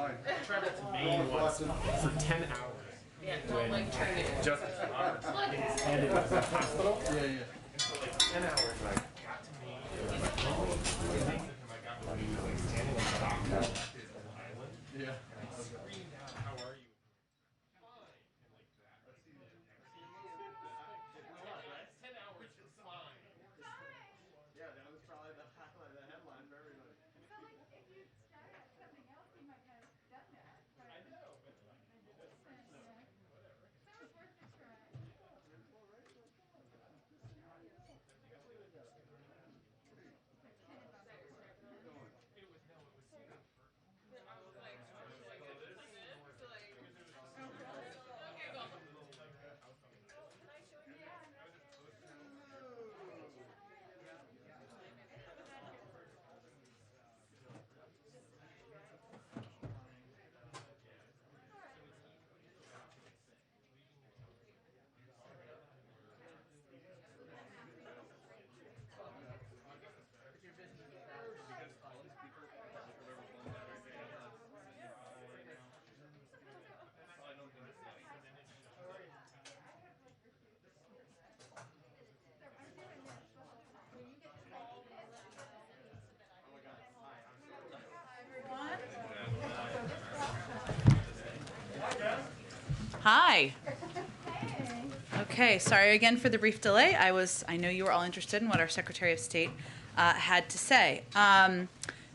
fine. I traveled to Maine once for 10 hours. Yeah, don't like turn it. Just and it was a hospital. Yeah. And so like 10 hours, and I got to Maine, and I was like, oh, I got when he was like standing on the dock of his little island. Yeah. And I screamed out, how are you? Fine. And like that. I've never seen it. 10 hours, you're fine. Yeah, that was probably the highlight, the headline for everybody. So, like, if you started at something else, you might have done that. But I know, but like, whatever. So it's worth a try. Hi. Okay, sorry again for the brief delay. I know you were all interested in what our Secretary of State had to say.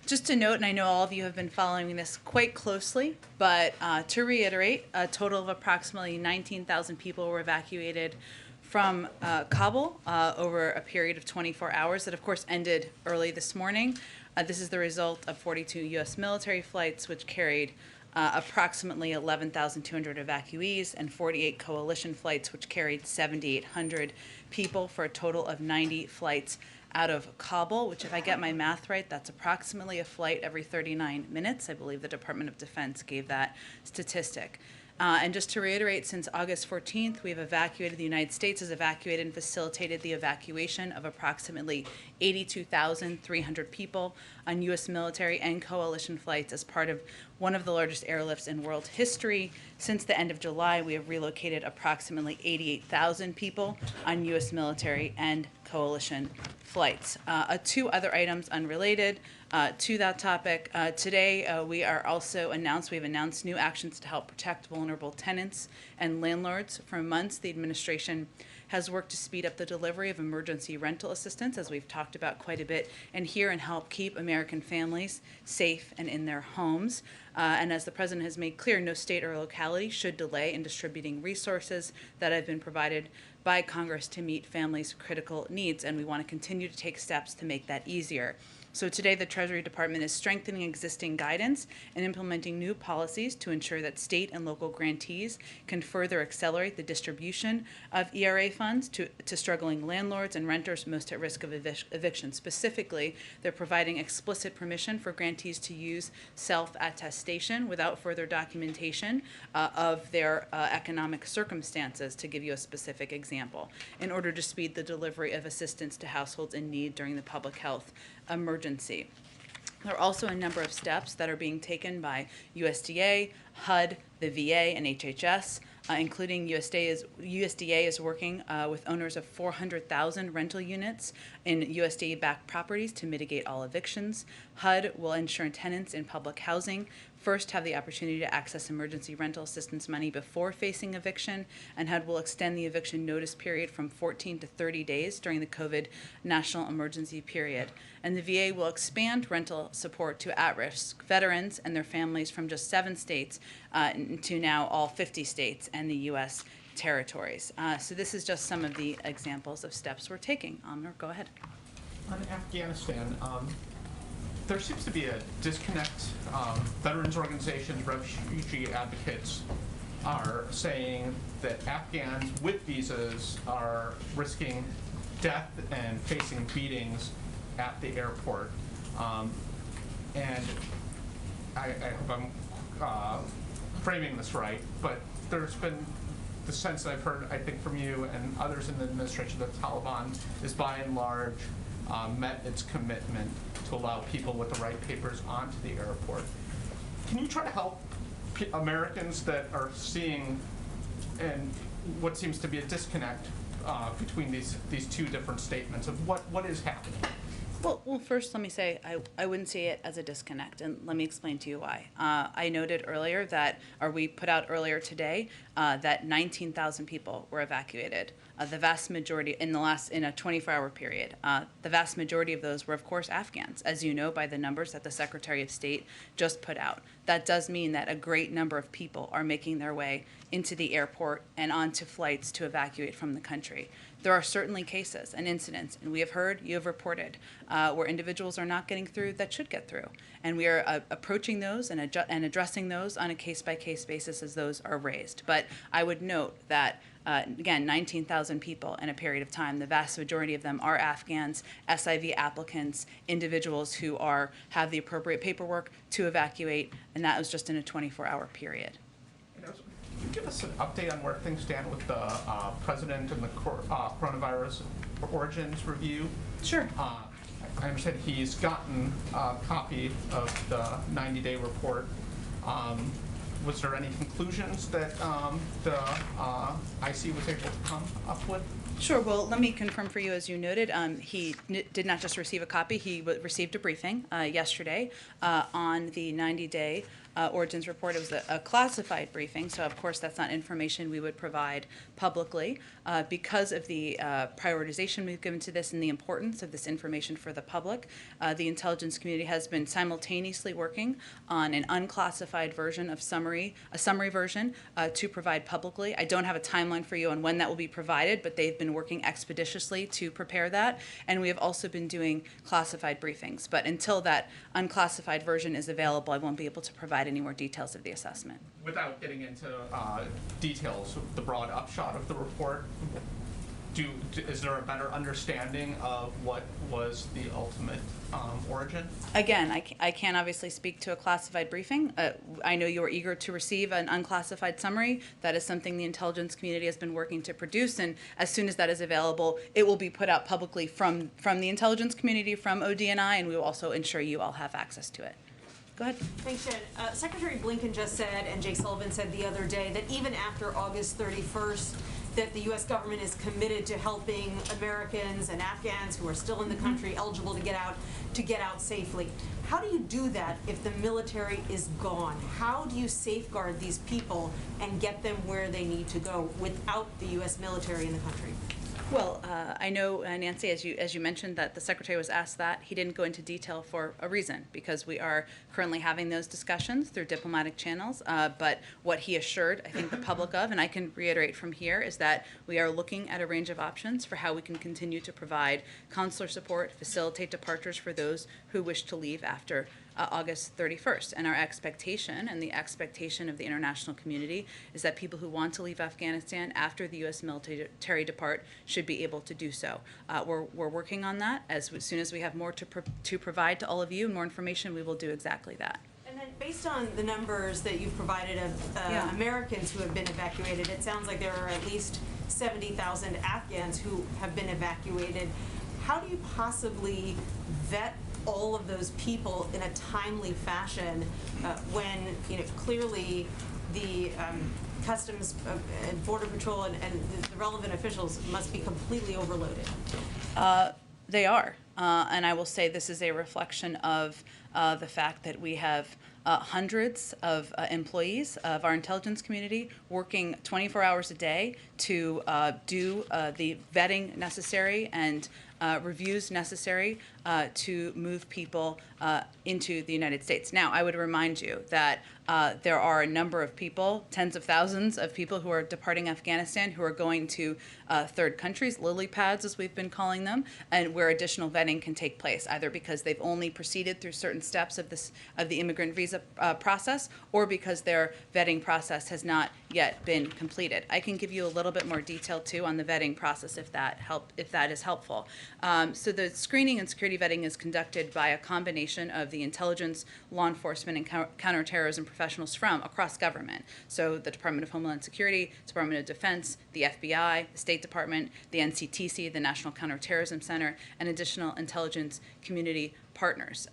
Just to note, and I know all of you have been following this quite closely, but to reiterate, a total of approximately 19,000 people were evacuated from Kabul over a period of 24 hours that, of course, ended early this morning. This is the result of 42 U.S. military flights, which carried approximately 11,200 evacuees, and 48 coalition flights, which carried 7,800 people, for a total of 90 flights out of Kabul, which, if I get my math right, that's approximately a flight every 39 minutes. I believe the Department of Defense gave that statistic. And just to reiterate, since August 14th, we've evacuated, the United States has evacuated and facilitated the evacuation of approximately 82,300 people on U.S. military and coalition flights as part of one of the largest airlifts in world history. Since the end of July, we have relocated approximately 88,000 people on U.S. military and coalition flights. Two other items unrelated to that topic. Today, we've announced new actions to help protect vulnerable tenants and landlords. For months, the administration has worked to speed up the delivery of emergency rental assistance, as we've talked about quite a bit, and help keep American families safe and in their homes. And as the President has made clear, no state or locality should delay in distributing resources that have been provided by Congress to meet families' critical needs, and we want to continue to take steps to make that easier. So today, the Treasury Department is strengthening existing guidance and implementing new policies to ensure that state and local grantees can further accelerate the distribution of ERA funds to struggling landlords and renters most at risk of eviction. Specifically, they're providing explicit permission for grantees to use self-attestation without further documentation of their economic circumstances, to give you a specific example, in order to speed the delivery of assistance to households in need during the public health emergency. There are also a number of steps that are being taken by USDA, HUD, the VA, and HHS, including USDA is working with owners of 400,000 rental units in USDA-backed properties to mitigate all evictions. HUD will ensure tenants in public housing first have the opportunity to access emergency rental assistance money before facing eviction, and HUD will extend the eviction notice period from 14 to 30 days during the COVID national emergency period. And the VA will expand rental support to at-risk veterans and their families from just 7 states to now all 50 states and the U.S. territories. So this is just some of the examples of steps we're taking. Amr, go ahead. On Afghanistan, there seems to be a disconnect. Veterans organizations, refugee advocates are saying that Afghans with visas are risking death and facing beatings at the airport. And I hope I'm framing this right, but there's been the sense that I've heard, I think, from you and others in the administration that the Taliban is by and large met its commitment to allow people with the right papers onto the airport. can you try to help Americans that are seeing and what seems to be a disconnect between these two different statements of what is happening? Well, first let me say I wouldn't see it as a disconnect, and let me explain to you why. I noted earlier that, or we put out earlier today, that 19,000 people were evacuated. The vast majority in a 24-hour period. The vast majority of those were, of course, Afghans, as you know by the numbers that the Secretary of State just put out. That does mean that a great number of people are making their way into the airport and onto flights to evacuate from the country. There are certainly cases and incidents, and we have heard, you have reported, where individuals are not getting through that should get through. And we are approaching those and addressing those on a case-by-case basis as those are raised. But I would note that, again, 19,000 people in a period of time, the vast majority of them are Afghans, SIV applicants, individuals who have the appropriate paperwork to evacuate, and that was just in a 24-hour period. Can you give us an update on where things stand with the president and the coronavirus origins review? Sure. I understand he's gotten a copy of the 90-day report. Was there any conclusions that the IC was able to come up with? Sure. Well, let me confirm for you, as you noted, he did not just receive a copy, he received a briefing yesterday on the 90-day origins report. It was a classified briefing, so of course that's not information we would provide publicly. Because of the prioritization we've given to this and the importance of this information for the public, the intelligence community has been simultaneously working on an unclassified version of a summary version to provide publicly. I don't have a timeline for you on when that will be provided, but they've been working expeditiously to prepare that, and we have also been doing classified briefings. But until that unclassified version is available, I won't be able to provide any more details of the assessment. Without getting into details of the broad upshot of the report, is there a better understanding of what was the ultimate origin? Again, I can't obviously speak to a classified briefing. I know you are eager to receive an unclassified summary. That is something the intelligence community has been working to produce, and as soon as that is available, it will be put out publicly from the intelligence community, from ODNI, and we will also ensure you all have access to it. Go ahead. Thanks, Jen. Secretary Blinken just said, and Jake Sullivan said the other day, that even after August 31st, that the U.S. government is committed to helping Americans and Afghans who are still in the country eligible to get out safely. How do you do that if the military is gone? How do you safeguard these people and get them where they need to go without the U.S. military in the country? Well, I know, Nancy, as you mentioned, that the Secretary was asked that. He didn't go into detail for a reason, because we are currently having those discussions through diplomatic channels. But what he assured, I think, the public of, and I can reiterate from here, is that we are looking at a range of options for how we can continue to provide consular support, facilitate departures for those who wish to leave after August 31st. And our expectation, and the expectation of the international community, is that people who want to leave Afghanistan after the U.S. military depart should be able to do so. We're working on that. As soon as we have more to provide to all of you, more information, we will do exactly that. And then based on the numbers that you've provided of Americans who have been evacuated, it sounds like there are at least 70,000 Afghans who have been evacuated. How do you possibly vet all of those people in a timely fashion when clearly the Customs and Border Patrol and the relevant officials must be completely overloaded? They are, and I will say this is a reflection of the fact that we have hundreds of employees of our intelligence community working 24 hours a day to do the vetting necessary and reviews necessary to move people into the United States. Now, I would remind you that there are a number of people, tens of thousands of people who are departing Afghanistan who are going to third countries, lily pads as we've been calling them, and where additional vetting can take place, either because they've only proceeded through certain steps of the immigrant visa process, or because their vetting process has not yet been completed. I can give you a little bit more detail too on the vetting process if that is helpful. So the screening and security vetting is conducted by a combination of the intelligence, law enforcement, and counterterrorism professionals from across government. So the Department of Homeland Security, Department of Defense, the FBI, the State Department, the NCTC, the National Counterterrorism Center, and additional intelligence community partners.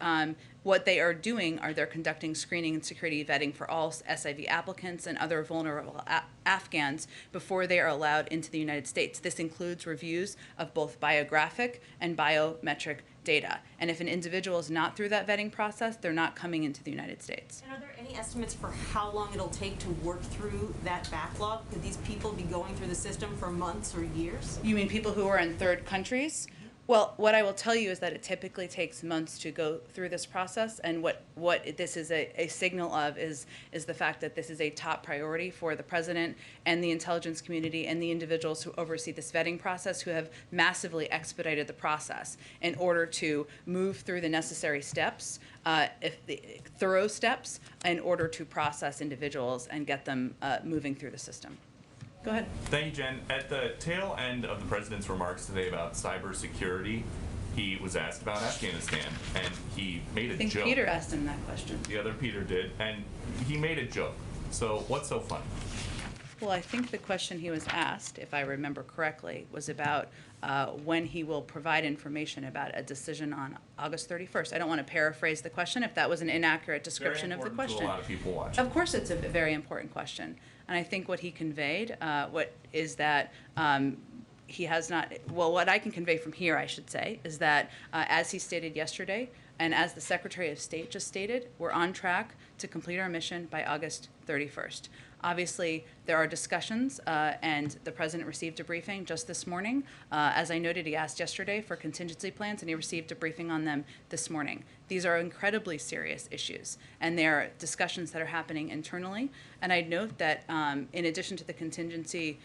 What they are doing are they're conducting screening and security vetting for all SIV applicants and other vulnerable Afghans before they are allowed into the United States. This includes reviews of both biographic and biometric data. And if an individual is not through that vetting process, they're not coming into the United States. And are there any estimates for how long it'll take to work through that backlog? Could these people be going through the system for months or years? You mean people who are in third countries? Well, what I will tell you is that it typically takes months to go through this process, and what this is a signal of is the fact that this is a top priority for the president and the intelligence community and the individuals who oversee this vetting process, who have massively expedited the process in order to move through the necessary steps, thorough steps, in order to process individuals and get them moving through the system. Go ahead. Thank you, Jen. At the tail end of the president's remarks today about cybersecurity, he was asked about Afghanistan, and he made a I think joke. Peter asked him that question. The other Peter did, and he made a joke. So what's so funny? Well, I think the question he was asked, if I remember correctly, was about when he will provide information about a decision on August 31st. I don't want to paraphrase the question if that was an inaccurate description of the question. To a lot of people watching. Of course, it's a very important question. And I think what he conveyed is that he has not, well, what I can convey from here, I should say, is that as he stated yesterday, and as the Secretary of State just stated, we're on track to complete our mission by August 31st. Obviously, there are discussions, and the president received a briefing just this morning. As I noted, he asked yesterday for contingency plans, and he received a briefing on them this morning. These are incredibly serious issues, and there are discussions that are happening internally. And I'd note that in addition to the contingency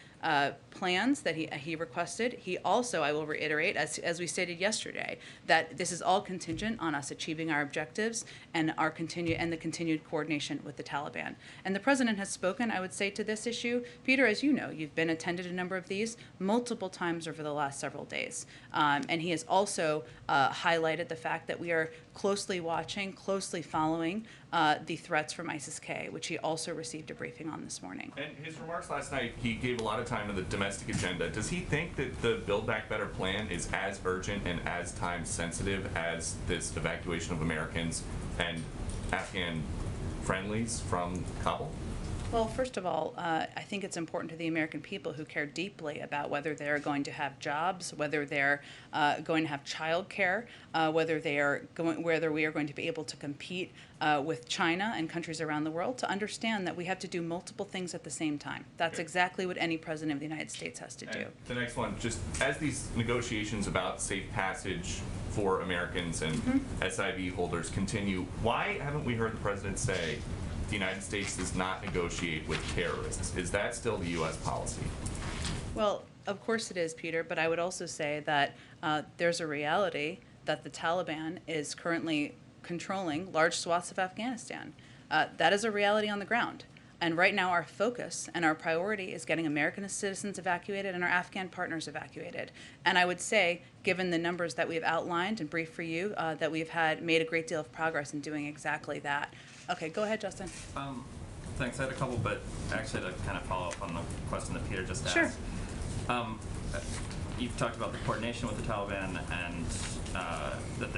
plans that he requested, he also, I will reiterate, as we stated yesterday, that this is all contingent on us achieving our objectives and the continued coordination with the Taliban. And the president has spoken, I would say, to this issue. Peter, as you know, you've attended a number of these multiple times over the last several days. And he has also highlighted the fact that we are closely watching, closely following the threats from ISIS-K, which he also received a briefing on this morning. And his remarks last night, he gave a lot of time to the domestic agenda. Does he think that the Build Back Better plan is as urgent and as time sensitive as this evacuation of Americans and Afghan friendlies from Kabul? Well, first of all, I think it's important to the American people who care deeply about whether they're going to have jobs, whether they're going to have child care, whether we are going to be able to compete with China and countries around the world, to understand that we have to do multiple things at the same time. That's exactly what any president of the United States has to do. The next one, just as these negotiations about safe passage for Americans and SIV holders continue, why haven't we heard the president say the United States does not negotiate with terrorists? Is that still the U.S. policy? Well, of course it is, Peter, but I would also say that there's a reality that the Taliban is currently controlling large swaths of Afghanistan. That is a reality on the ground. And right now our focus and our priority is getting American citizens evacuated and our Afghan partners evacuated. And I would say, given the numbers that we've outlined and briefed for you, that we've made a great deal of progress in doing exactly that. Okay, go ahead, Justin. Thanks. I had a couple, but actually to kind of follow up on the question that Peter just asked. Sure. You've talked about the coordination with the Taliban and that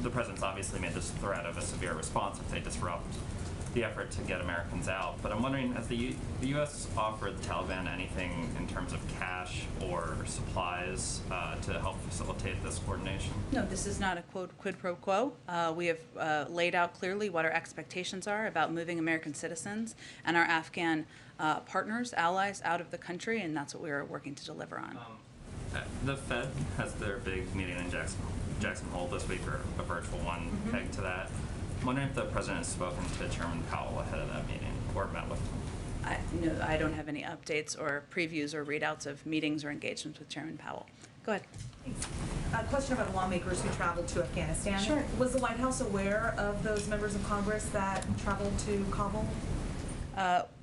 the president's obviously made this threat of a severe response if they disrupt the effort to get Americans out. But I'm wondering, has the U.S. offered the Taliban anything in terms of cash or supplies to help facilitate this coordination? No, this is not a quid pro quo. We have laid out clearly what our expectations are about moving American citizens and our Afghan partners, allies out of the country, and that's what we are working to deliver on. The Fed has their big meeting in Jackson Hole this week, or a virtual one pegged to that. I'm wondering if the president has spoken to Chairman Powell ahead of that meeting or met with him. No, I don't have any updates or previews or readouts of meetings or engagements with Chairman Powell. Go ahead. A question about lawmakers who traveled to Afghanistan. Sure. Was the White House aware of those members of Congress that traveled to Kabul?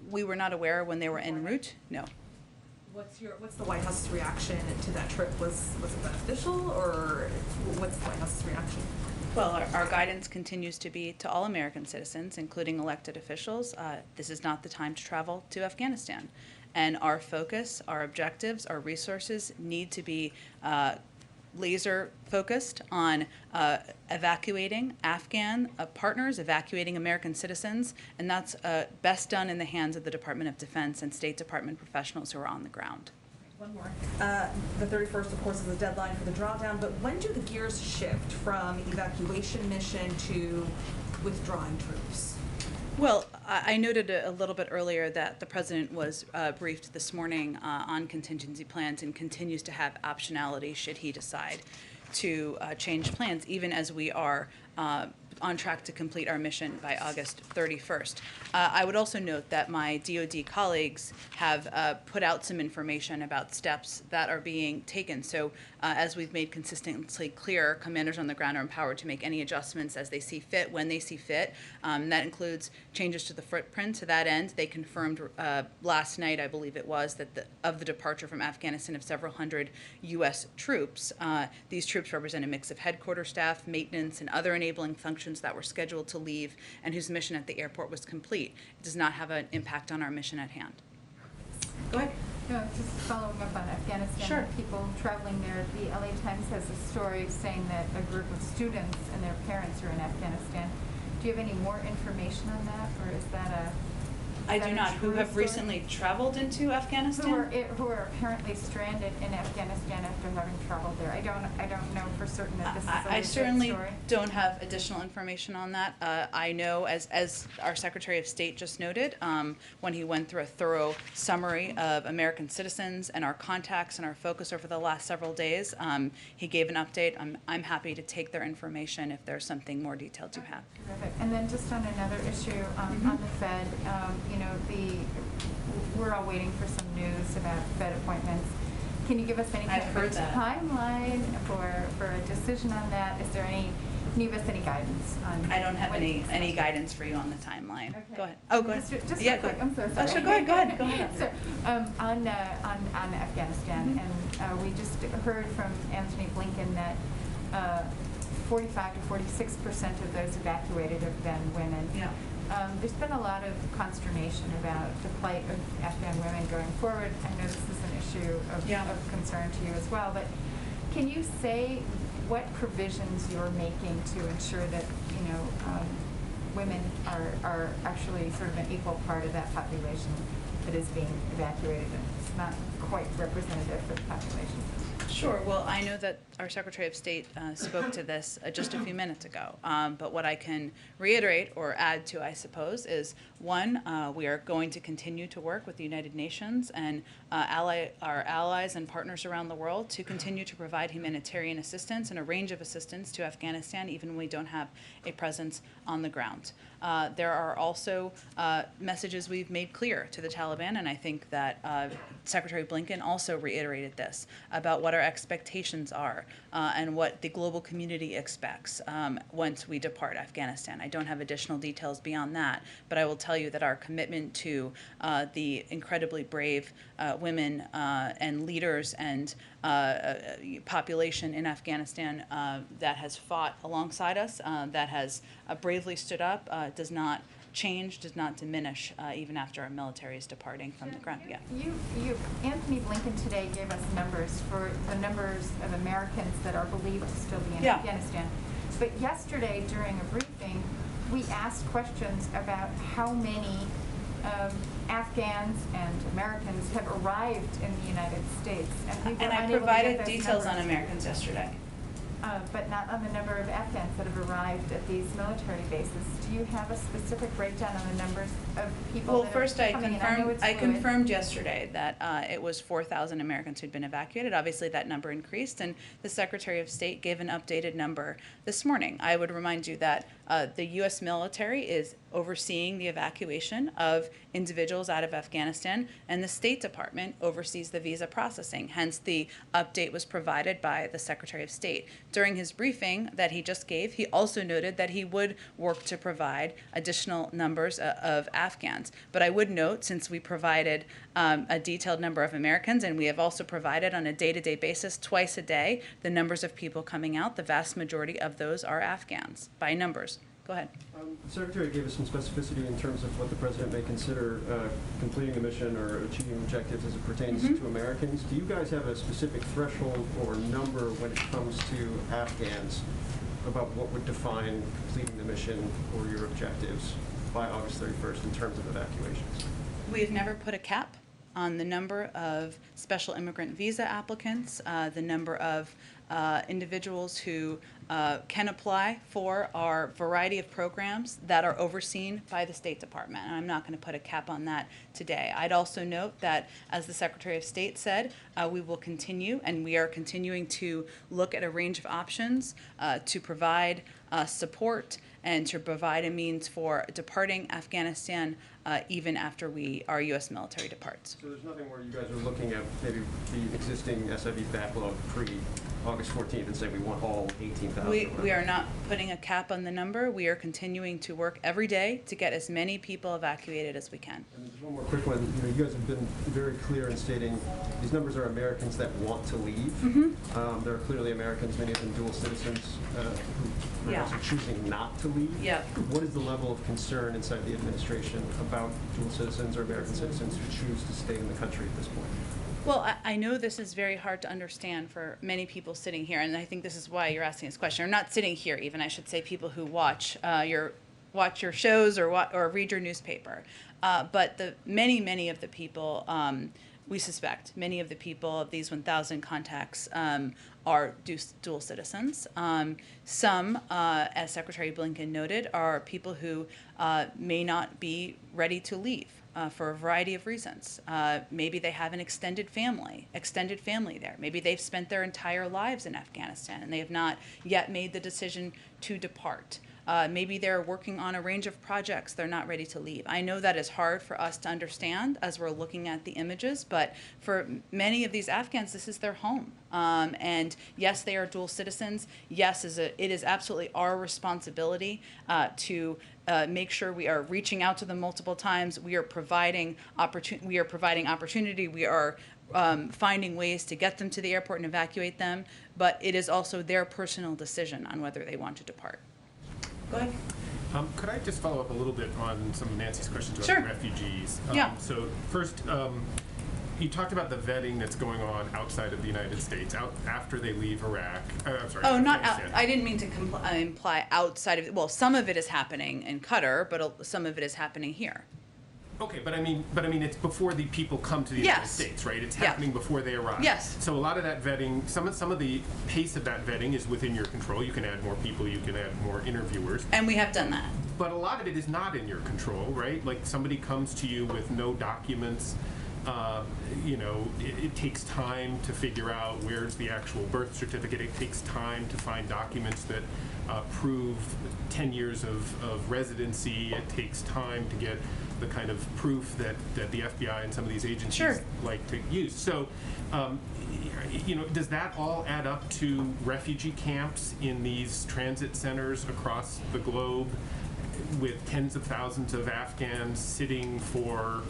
We were not aware when they were en route. No. What's the White House's reaction to that trip? Was it beneficial, or what's the White House's reaction? Well, our guidance continues to be to all American citizens, including elected officials, this is not the time to travel to Afghanistan. And our focus, our objectives, our resources need to be laser focused on evacuating Afghan partners, evacuating American citizens, and that's best done in the hands of the Department of Defense and State Department professionals who are on the ground. One more. The 31st, of course, is the deadline for the drawdown, but when do the gears shift from evacuation mission to withdrawing troops? Well, I noted a little bit earlier that the president was briefed this morning on contingency plans and continues to have optionality should he decide to change plans, even as we are on track to complete our mission by August 31st. I would also note that my DoD colleagues have put out some information about steps that are being taken. So as we've made consistently clear, commanders on the ground are empowered to make any adjustments as they see fit, when they see fit. That includes changes to the footprint. To that end, they confirmed last night, I believe it was, that of the departure from Afghanistan of several hundred U.S. troops. These troops represent a mix of headquarters staff, maintenance, and other enabling functions that were scheduled to leave and whose mission at the airport was complete. It does not have an impact on our mission at hand. Go ahead. No, just following up on Afghanistan. Sure. People traveling there, the LA Times has a story saying that a group of students and their parents are in Afghanistan. Do you have any more information on that, or is that a... I do not. Who have recently traveled into Afghanistan? Who are apparently stranded in Afghanistan after having traveled there. I don't know for certain that this is a I legit certainly story. don't have additional information on that. I know, as our Secretary of State just noted, when he went through a thorough summary of American citizens and our contacts and our focus over the last several days, he gave an update. I'm happy to take their information if there's something more detailed you have. Terrific. And then just on another issue, on the Fed, you know, we're all waiting for some news about Fed appointments. Can you give us any kind I've of heard a that. timeline for a decision on that? Is there any, can you give us any guidance on? I don't have when any guidance for you on the timeline. Okay. Go ahead. Oh, go ahead. Just yeah, real quick. go ahead. I'm so sorry. Oh, sure, go ahead. Go ahead. So, on Afghanistan, and we just heard from Anthony Blinken that 45 to 46% of those evacuated have been women. Yeah. There's been a lot of consternation about the plight of Afghan women going forward. I know this is an issue of concern to you as well, but can you say what provisions you're making to ensure that, you know, women are actually sort of an equal part of that population that is being evacuated, and it's not quite representative for the population? Sure. Well, I know that our Secretary of State spoke to this just a few minutes ago. But what I can reiterate or add to, I suppose, is one, we are going to continue to work with the United Nations and our allies and partners around the world to continue to provide humanitarian assistance and a range of assistance to Afghanistan, even when we don't have a presence on the ground. There are also messages we've made clear to the Taliban, and I think that Secretary Blinken also reiterated this about what our expectations are and what the global community expects once we depart Afghanistan. I don't have additional details beyond that, but I will tell you that our commitment to the incredibly brave women and leaders and population in Afghanistan that has fought alongside us, that has bravely stood up, does not change, does not diminish, even after our military is departing from the ground. Yeah. Anthony Blinken today gave us numbers for the numbers of Americans that are believed to still be in Yeah. Afghanistan. But yesterday during a briefing, we asked questions about how many Afghans and Americans have arrived in the United States. And we were And I unable to get provided those details on numbers. Americans yesterday. But not on the number of Afghans that have arrived at these military bases. Do you have a specific breakdown on the numbers of people Well, that first are I coming in? I know it's fluid. confirmed yesterday that it was 4,000 Americans who'd been evacuated. Obviously, that number increased, and the Secretary of State gave an updated number this morning. I would remind you that the U.S. military is overseeing the evacuation of individuals out of Afghanistan, and the State Department oversees the visa processing. Hence, the update was provided by the Secretary of State. During his briefing that he just gave, he also noted that he would work to provide additional numbers of Afghans. But I would note, since we provided a detailed number of Americans, and we have also provided on a day-to-day basis, twice a day, the numbers of people coming out, the vast majority of those are Afghans, by numbers. Go ahead. The Secretary gave us some specificity in terms of what the President may consider completing the mission or achieving objectives as it pertains to Americans. Do you guys have a specific threshold or number when it comes to Afghans about what would define completing the mission or your objectives by August 31st in terms of evacuations? We've never put a cap on the number of special immigrant visa applicants, the number of individuals who can apply for our variety of programs that are overseen by the State Department. And I'm not going to put a cap on that today. I'd also note that, as the Secretary of State said, we will continue, and we are continuing to look at a range of options to provide support and to provide a means for departing Afghanistan even after our U.S. military departs. So there's nothing where you guys are looking at maybe the existing SIV backlog pre-August 14th and say we want all 18,000? We are not putting a cap on the number. We are continuing to work every day to get as many people evacuated as we can. And just one more quick one. You guys have been very clear in stating these numbers are Americans that want to leave. Mm-hmm. There are clearly Americans, many of them dual citizens, who are also choosing not to leave. Yeah. What is the level of concern inside the administration about dual citizens or American citizens who choose to stay in the country at this point? Well, I know this is very hard to understand for many people sitting here, and I think this is why you're asking this question. Or not sitting here, even, I should say, people who watch your shows or read your newspaper. But many of the people, we suspect, many of the people of these 1,000 contacts are dual citizens. Some, as Secretary Blinken noted, are people who may not be ready to leave. For a variety of reasons. Maybe they have an extended family there. Maybe they've spent their entire lives in Afghanistan and they have not yet made the decision to depart. Maybe they're working on a range of projects they're not ready to leave. I know that is hard for us to understand as we're looking at the images, but for many of these Afghans, this is their home. And yes, they are dual citizens. Yes, it is absolutely our responsibility to make sure we are reaching out to them multiple times. We are providing opportunity. We are finding ways to get them to the airport and evacuate them. But it is also their personal decision on whether they want to depart. Go ahead. Could I just follow up a little bit on some of Nancy's questions about Sure. the refugees? Yeah. So first, you talked about the vetting that's going on outside of the United States, after they leave Iraq. I'm sorry. Oh, not out. Afghanistan. I didn't mean to imply outside of. Well, some of it is happening in Qatar, but some of it is happening here. Okay, but I mean, it's before the people come to the United Yes. States, right? It's Yeah. happening before they arrive. Yes. So a lot of that vetting, some of the pace of that vetting is within your control. You can add more people, you can add more interviewers. And we have done that. But a lot of it is not in your control, right? Like somebody comes to you with no documents. It takes time to figure out where's the actual birth certificate. It takes time to find documents that prove 10 years of residency. It takes time to get the kind of proof that the FBI and some of these agencies Sure. like to use. So, does that all add up to refugee camps in these transit centers across the globe with tens of thousands of Afghans sitting for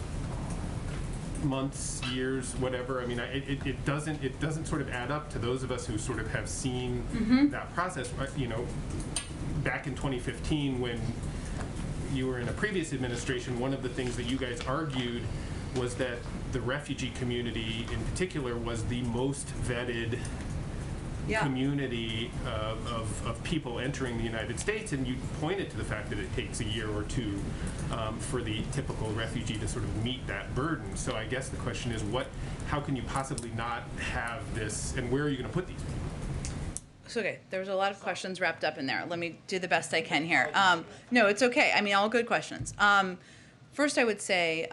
months, years, whatever? I mean, it doesn't sort of add up to those of us who sort of have seen that process. Back in 2015, when you were in a previous administration, one of the things that you guys argued was that the refugee community in particular was the most vetted community of people entering the United States, and you pointed to the fact that it takes a year or two for the typical refugee to sort of meet that burden. So I guess the question is, how can you possibly not have this, and where are you going to put these people? So, okay, there's a lot of questions wrapped up in there. Let me do the best I can here. No, it's okay. I mean, all good questions. First, I would say,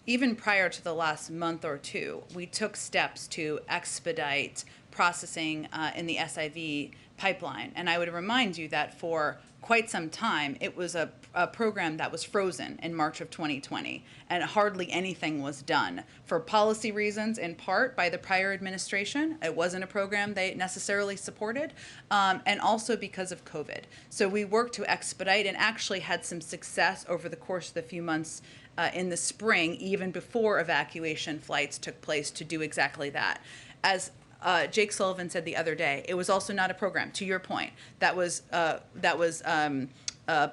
even prior to the last month or two, we took steps to expedite processing in the SIV pipeline. And I would remind you that for quite some time, it was a program that was frozen in March of 2020, and hardly anything was done for policy reasons, in part by the prior administration. It wasn't a program they necessarily supported, and also because of COVID. So we worked to expedite and actually had some success over the course of the few months in the spring, even before evacuation flights took place, to do exactly that. As Jake Sullivan said the other day, it was also not a program, to your point, that was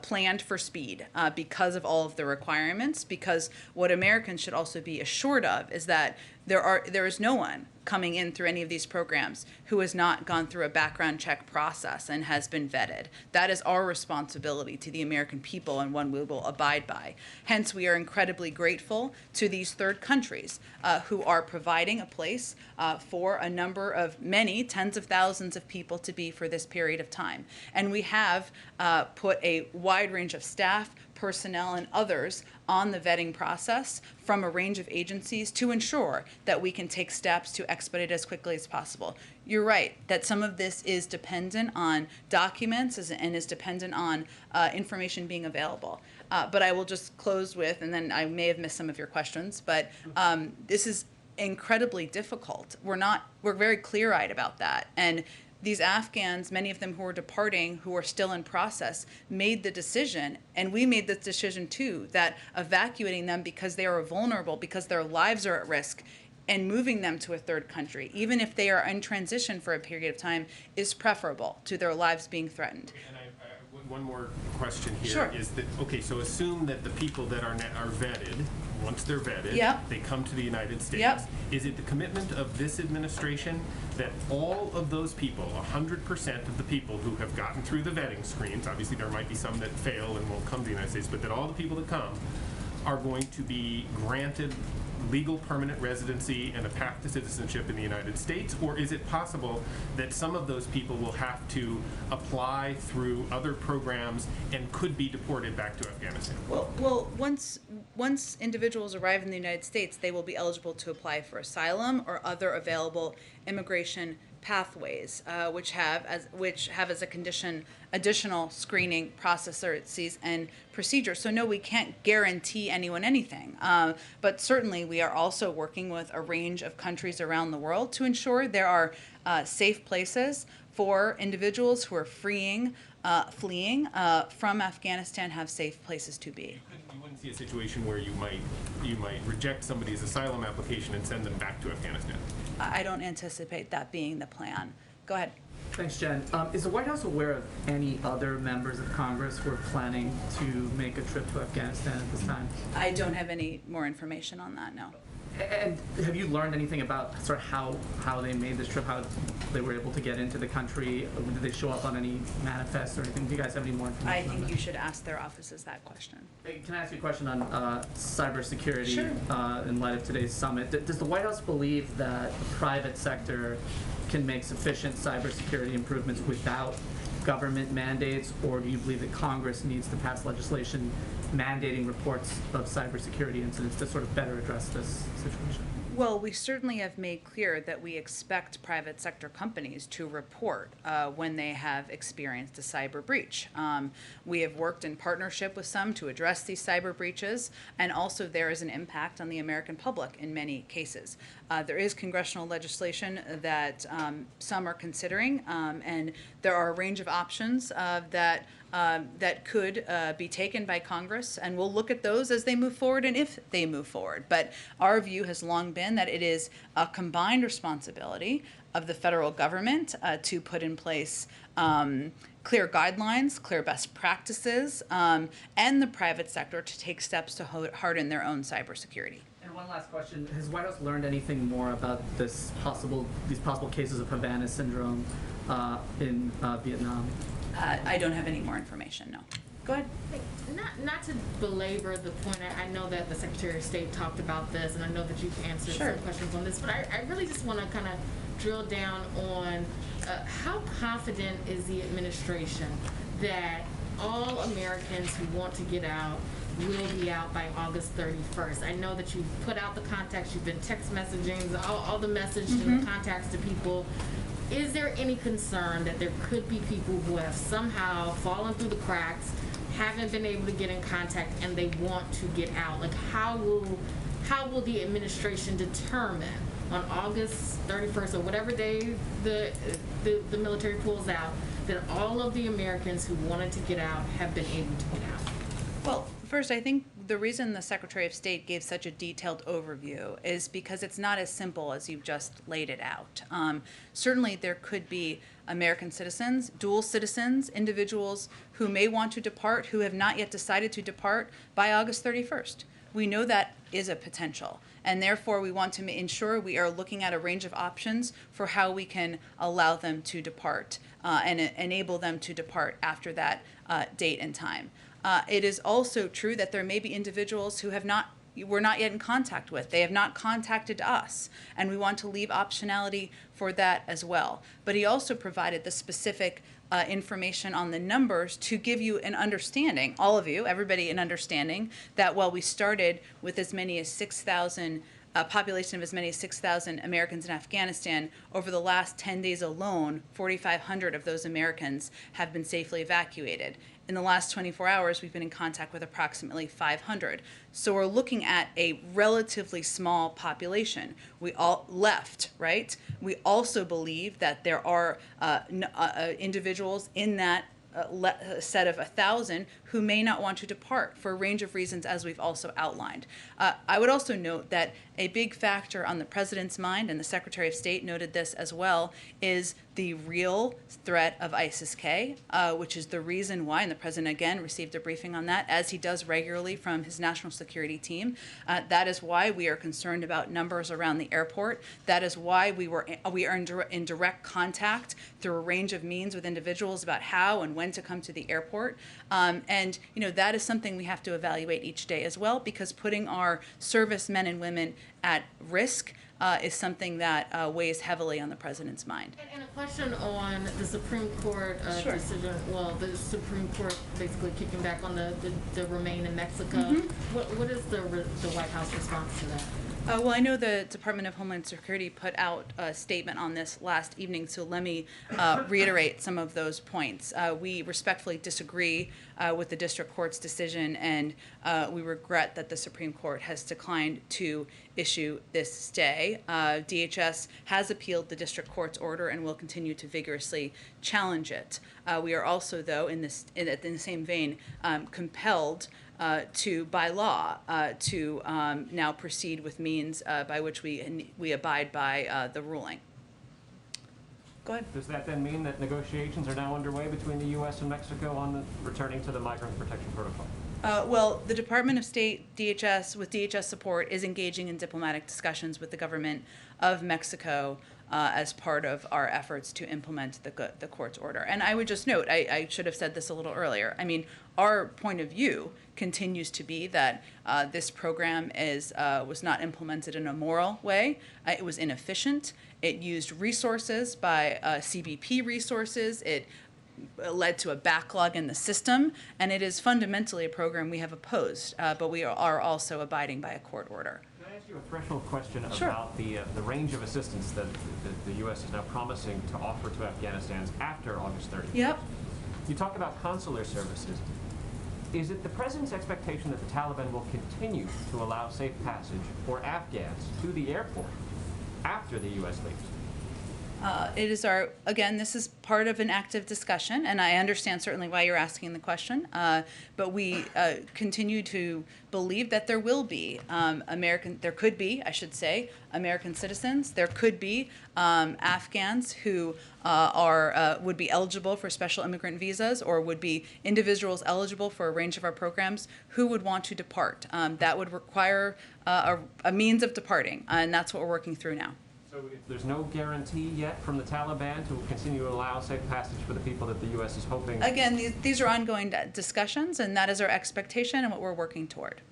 planned for speed because of all of the requirements, because what Americans should also be assured of is that there is no one coming in through any of these programs who has not gone through a background check process and has been vetted. That is our responsibility to the American people and one we will abide by. Hence, we are incredibly grateful to these third countries who are providing a place for a number of many tens of thousands of people to be for this period of time. And we have put a wide range of staff, personnel, and others on the vetting process from a range of agencies to ensure that we can take steps to expedite as quickly as possible. You're right that some of this is dependent on documents and is dependent on information being available. But I will just close with, and then I may have missed some of your questions, but this is incredibly difficult. We're very clear-eyed about that. And these Afghans, many of them who are departing, who are still in process, made the decision, and we made the decision too, that evacuating them because they are vulnerable, because their lives are at risk, and moving them to a third country, even if they are in transition for a period of time, is preferable to their lives being threatened. And one more question here Sure. is that, okay, so assume that the people that are vetted, once they're vetted, Yep. they come to the United States. Yep. Is it the commitment of this administration that all of those people, 100% of the people who have gotten through the vetting screens, obviously there might be some that fail and won't come to the United States, but that all the people that come are going to be granted legal permanent residency and a path to citizenship in the United States? Or is it possible that some of those people will have to apply through other programs and could be deported back to Afghanistan? Well, once individuals arrive in the United States, they will be eligible to apply for asylum or other available immigration pathways, which have as a condition additional screening processes and procedures. So no, we can't guarantee anyone anything. But certainly we are also working with a range of countries around the world to ensure there are safe places for individuals who are fleeing from Afghanistan, have safe places to be. You wouldn't see a situation where you might reject somebody's asylum application and send them back to Afghanistan? I don't anticipate that being the plan. Go ahead. Thanks, Jen. Is the White House aware of any other members of Congress who are planning to make a trip to Afghanistan at this time? I don't have any more information on that, no. And have you learned anything about sort of how they made this trip, how they were able to get into the country? Did they show up on any manifests or anything? Do you guys have any more information I on think that? you should ask their offices that question. Hey, can I ask you a question on cybersecurity Sure. in light of today's summit? Does the White House believe that the private sector can make sufficient cybersecurity improvements without government mandates, or do you believe that Congress needs to pass legislation mandating reports of cybersecurity incidents to sort of better address this situation? Well, we certainly have made clear that we expect private sector companies to report when they have experienced a cyber breach. We have worked in partnership with some to address these cyber breaches, and also there is an impact on the American public in many cases. There is congressional legislation that some are considering, and there are a range of options that could be taken by Congress, and we'll look at those as they move forward and if they move forward. But our view has long been that it is a combined responsibility of the federal government to put in place clear guidelines, clear best practices, and the private sector to take steps to harden their own cybersecurity. And one last question: has White House learned anything more about these possible cases of Havana syndrome in Vietnam? I don't have any more information, no. Go ahead. Not to belabor the point, I know that the Secretary of State talked about this, and I know that you've answered Sure. some questions on this, but I really just want to kind of drill down on how confident is the administration that all Americans who want to get out will be out by August 31st. I know that you've put out the contacts, you've been text messaging, all the message and the contacts to people. Is there any concern that there could be people who have somehow fallen through the cracks, haven't been able to get in contact, and they want to get out? Like, how will the administration determine on August 31st or whatever day the military pulls out that all of the Americans who wanted to get out have been able to get out? Well, first, I think the reason the Secretary of State gave such a detailed overview is because it's not as simple as you've just laid it out. Certainly, there could be American citizens, dual citizens, individuals who may want to depart, who have not yet decided to depart by August 31st. we know that is a potential. And therefore, we want to ensure we are looking at a range of options for how we can allow them to depart and enable them to depart after that date and time. It is also true that there may be individuals who we're not yet in contact with. They have not contacted us, and we want to leave optionality for that as well. But he also provided the specific information on the numbers to give you an understanding, all of you, everybody, an understanding that while we started with as many as 6,000, a population of as many as 6,000 Americans in Afghanistan, over the last 10 days alone, 4,500 of those Americans have been safely evacuated. In the last 24 hours, we've been in contact with approximately 500. So we're looking at a relatively small population. We all left, right? We also believe that there are individuals in that set of 1,000 who may not want to depart for a range of reasons, as we've also outlined. I would also note that a big factor on the president's mind, and the Secretary of State noted this as well, is the real threat of ISIS-K, which is the reason why, and the president again received a briefing on that, as he does regularly from his national security team. That is why we are concerned about numbers around the airport. That is why we are in direct contact through a range of means with individuals about how and when to come to the airport. And that is something we have to evaluate each day as well, because putting our service men and women at risk is something that weighs heavily on the president's mind. And a question on the Supreme Court Sure. decision. Well, the Supreme Court basically kicking back on the remain in Mexico. What is the White House response to that? Well, I know the Department of Homeland Security put out a statement on this last evening, so let me reiterate some of those points. We respectfully disagree with the district court's decision, and we regret that the Supreme Court has declined to issue this stay. DHS has appealed the district court's order and will continue to vigorously challenge it. We are also, though, in the same vein, compelled by law to now proceed with means by which we abide by the ruling. Go ahead. Does that then mean that negotiations are now underway between the U.S. and Mexico on returning to the Migrant Protection Protocol? Well, the Department of State, DHS, with DHS support, is engaging in diplomatic discussions with the government of Mexico as part of our efforts to implement the court's order. And I would just note, I should have said this a little earlier, I mean, our point of view continues to be that this program was not implemented in a moral way. It was inefficient. It used resources by CBP resources. It led to a backlog in the system, and it is fundamentally a program we have opposed, but we are also abiding by a court order. Can I ask you a threshold question Sure. about the range of assistance that the U.S. is now promising to offer to Afghanistan after August 30th? Yep. You talk about consular services. Is it the president's expectation that the Taliban will continue to allow safe passage for Afghans to the airport after the U.S. leaves? It is again, this is part of an active discussion, and I understand certainly why you're asking the question, but we continue to believe that there will be there could be, I should say, American citizens. There could be Afghans who would be eligible for special immigrant visas, or would be individuals eligible for a range of our programs who would want to depart. That would require a means of departing, and that's what we're working through now. So if there's no guarantee yet from the Taliban to continue to allow safe passage for the people that the U.S. is hoping... Again, these are ongoing discussions, and that is our expectation and what we're working toward.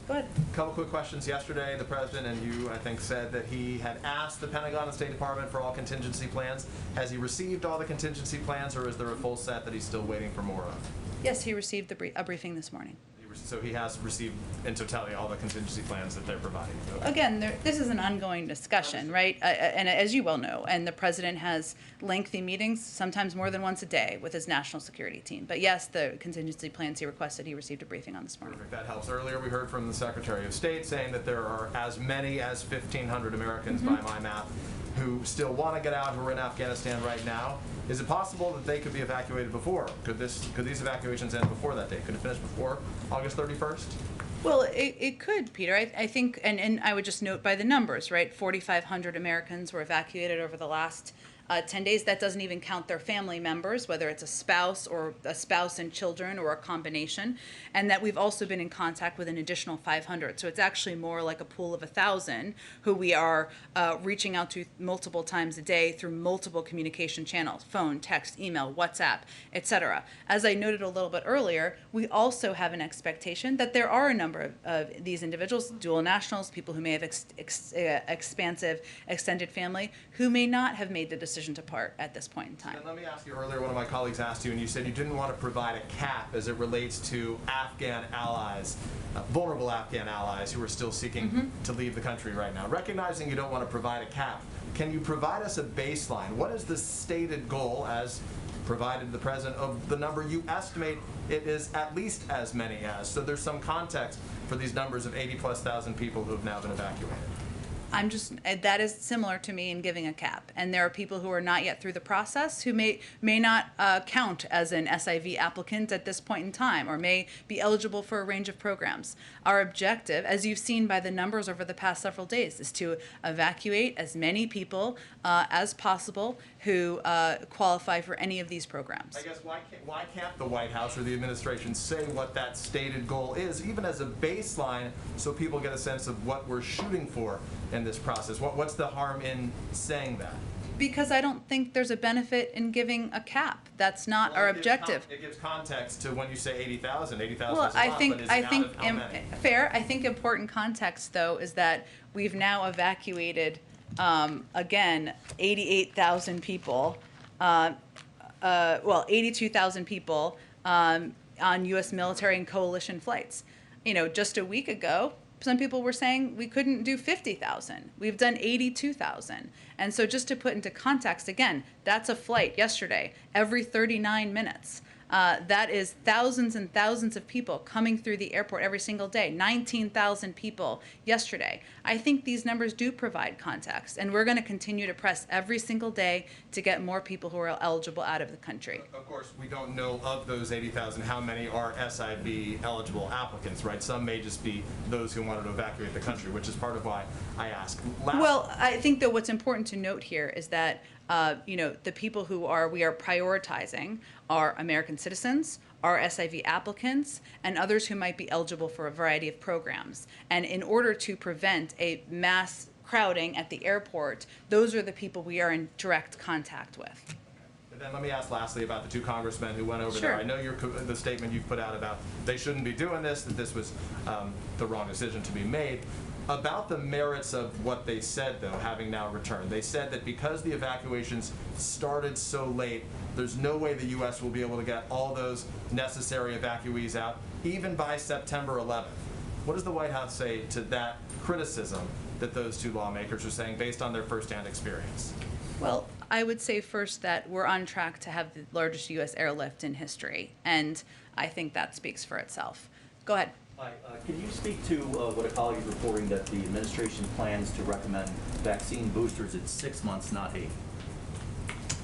Go ahead. A couple quick questions. Yesterday, the president and you, I think, said that he had asked the Pentagon and State Department for all contingency plans. Has he received all the contingency plans, or is there a full set that he's still waiting for more of? Yes, he received a briefing this morning. So he has received, in totality, all the contingency plans that they're providing. Okay. Again, this is an ongoing discussion, right? And as you well know, and the president has lengthy meetings, sometimes more than once a day, with his national security team. But yes, the contingency plans he requested, he received a briefing on this morning. Perfect. That helps. Earlier, we heard from the Secretary of State saying that there are as many as 1,500 Americans, by my math, who still want to get out, who are in Afghanistan right now. Is it possible that they could be evacuated before? Could these evacuations end before that date? Could it finish before August 31st? Well, it could, Peter. I think, and I would just note by the numbers, right? 4,500 Americans were evacuated over the last 10 days. That doesn't even count their family members, whether it's a spouse or a spouse and children or a combination, and that we've also been in contact with an additional 500. So it's actually more like a pool of 1,000 who we are reaching out to multiple times a day through multiple communication channels: phone, text, email, WhatsApp, etc. As I noted a little bit earlier, we also have an expectation that there are a number of these individuals, dual nationals, people who may have expansive extended family, who may not have made the decision to part at this point in time. And let me ask you, earlier one of my colleagues asked you, and you said you didn't want to provide a cap as it relates to Afghan allies, vulnerable Afghan allies who are still seeking to leave the country right now. Recognizing you don't want to provide a cap, can you provide us a baseline? What is the stated goal, as provided the President, of the number you estimate it is at least as many as? So there's some context for these numbers of 80,000+ people who have now been evacuated. That is similar to me in giving a cap. And there are people who are not yet through the process who may not count as an SIV applicant at this point in time, or may be eligible for a range of programs. Our objective, as you've seen by the numbers over the past several days, is to evacuate as many people as possible who qualify for any of these programs. I guess why can't the White House or the administration say what that stated goal is, even as a baseline, so people get a sense of what we're shooting for in this process? What's the harm in saying that? Because I don't think there's a benefit in giving a cap. That's not our objective. It gives context to when you say 80,000. 80,000 Well, is a lot, but is it out of how many? Fair. I think important context, though, is that we've now evacuated, again, 88,000 people, 82,000 people on U.S. military and coalition flights. Just a week ago, some people were saying we couldn't do 50,000. We've done 82,000. And so just to put into context, again, that's a flight yesterday, every 39 minutes. That is thousands and thousands of people coming through the airport every single day, 19,000 people yesterday. I think these numbers do provide context, and we're going to continue to press every single day to get more people who are eligible out of the country. Of course, we don't know of those 80,000 how many are SIV eligible applicants, right? Some may just be those who wanted to evacuate the country, which is part of why I ask. Well, I think that what's important to note here is that the people who we are prioritizing are American citizens, are SIV applicants, and others who might be eligible for a variety of programs. And in order to prevent a mass crowding at the airport, those are the people we are in direct contact with. And then let me ask lastly about the two congressmen who went over there. I know the statement you've put out about they shouldn't be doing this, that this was the wrong decision to be made. About the merits of what they said, though, having now returned. They said that because the evacuations started so late, there's no way the U.S. will be able to get all those necessary evacuees out, even by September 11th. What does the White House say to that criticism that those two lawmakers are saying based on their firsthand experience? Well, I would say first that we're on track to have the largest U.S. airlift in history, and I think that speaks for itself. Go ahead. Hi, can you speak to what a colleague is reporting, that the administration plans to recommend vaccine boosters at 6 months, not 8?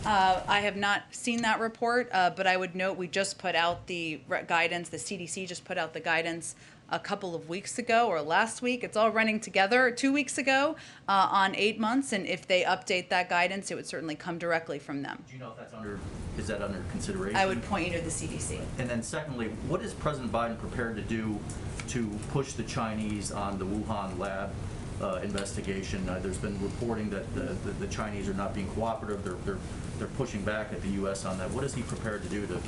I have not seen that report, but I would note we just put out the guidance, the CDC just put out the guidance a couple of weeks ago or last week. It's all running together 2 weeks ago on 8 months, and if they update that guidance, it would certainly come directly from them. Do you know if is that under consideration? I would point you to the CDC. And then secondly, what is President Biden prepared to do to push the Chinese on the Wuhan lab investigation? There's been reporting that the Chinese are not being cooperative. They're pushing back at the U.S. on that. What is he prepared to do to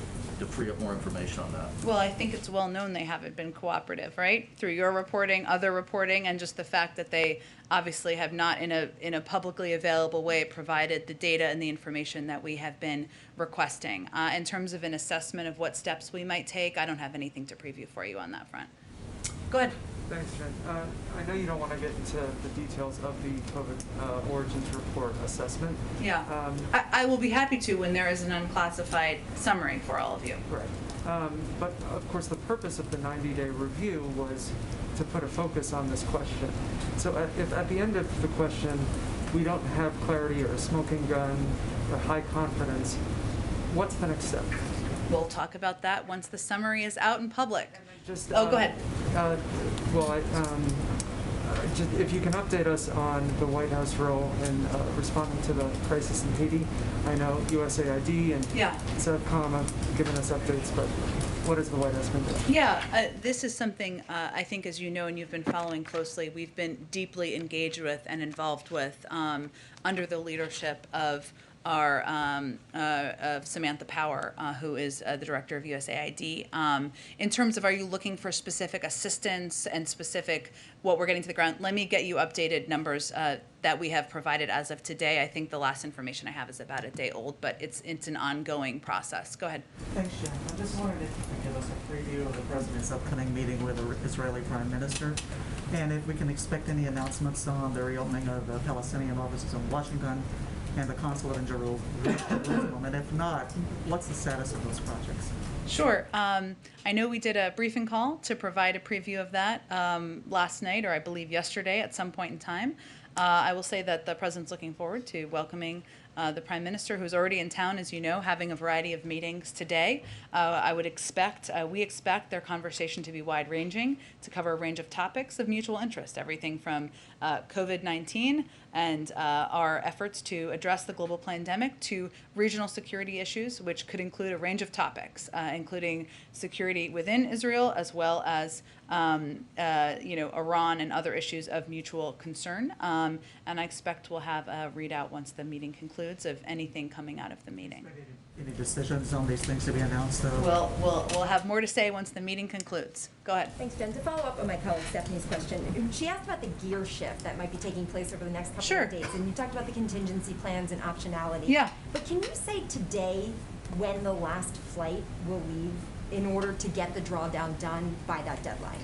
free up more information on that? Well, I think it's well known they haven't been cooperative, right? Through your reporting, other reporting, and just the fact that they obviously have not, in a publicly available way, provided the data and the information that we have been requesting. In terms of an assessment of what steps we might take, I don't have anything to preview for you on that front. Go ahead. Thanks, Jen. I know you don't want to get into the details of the COVID origins report assessment. Yeah. I will be happy to when there is an unclassified summary for all of you. Right. But of course, the purpose of the 90-day review was to put a focus on this question. So if at the end of the question we don't have clarity or a smoking gun or high confidence, what's the next step? We'll talk about that once the summary is out in public. Just, go ahead. Well, if you can update us on the White House role in responding to the crisis in Haiti. I know USAID and SEVCOM have given us updates, but what has the White House been doing? Yeah, this is something I think, as you know, and you've been following closely, we've been deeply engaged with and involved with under the leadership of our of Samantha Power, who is the director of USAID. In terms of, are you looking for specific assistance and specific what we're getting to the ground? Let me get you updated numbers that we have provided as of today. I think the last information I have is about a day old, but it's an ongoing process. Go ahead. Thanks, Jen. I just wondered if you could give us a preview of the President's upcoming meeting with the Israeli Prime Minister, and if we can expect any announcements on the reopening of the Palestinian offices in Washington and the consulate in Jerusalem, and if not, what's the status of those projects? Sure. I know we did a briefing call to provide a preview of that last night, or I believe yesterday at some point in time. I will say that the President's looking forward to welcoming the Prime Minister, who's already in town, as you know, having a variety of meetings today. We expect their conversation to be wide-ranging, to cover a range of topics of mutual interest, everything from COVID-19 and our efforts to address the global pandemic to regional security issues, which could include a range of topics, including security within Israel, as well as Iran and other issues of mutual concern. And I expect we'll have a readout once the meeting concludes of anything coming out of the meeting. Any decisions on these things to be announced, though? We'll have more to say once the meeting concludes. Go ahead. Thanks, Jen. To follow up on my colleague Stephanie's question, she asked about the gear shift that might be taking place over the next couple of days, and you talked about the contingency plans and optionality. Yeah. But can you say today when the last flight will leave in order to get the drawdown done by that deadline?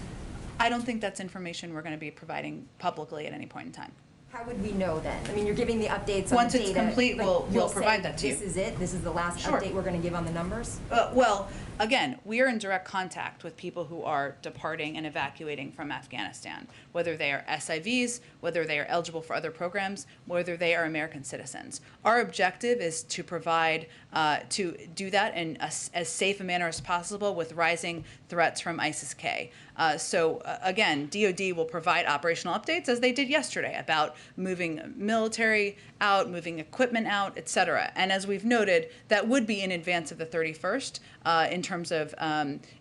I don't think that's information we're going to be providing publicly at any point in time. How would we know then? I mean, you're giving the updates on Once the data. it's complete, we'll provide that to you. This is it? This is the last update we're going to give on the numbers? Well, again, we are in direct contact with people who are departing and evacuating from Afghanistan, whether they are SIVs, whether they are eligible for other programs, whether they are American citizens. Our objective is to provide, to do that in as safe a manner as possible with rising threats from ISIS-K. Again, DoD will provide operational updates, as they did yesterday, about moving military out, moving equipment out, et cetera. And as we've noted, that would be in advance of the 31st in terms of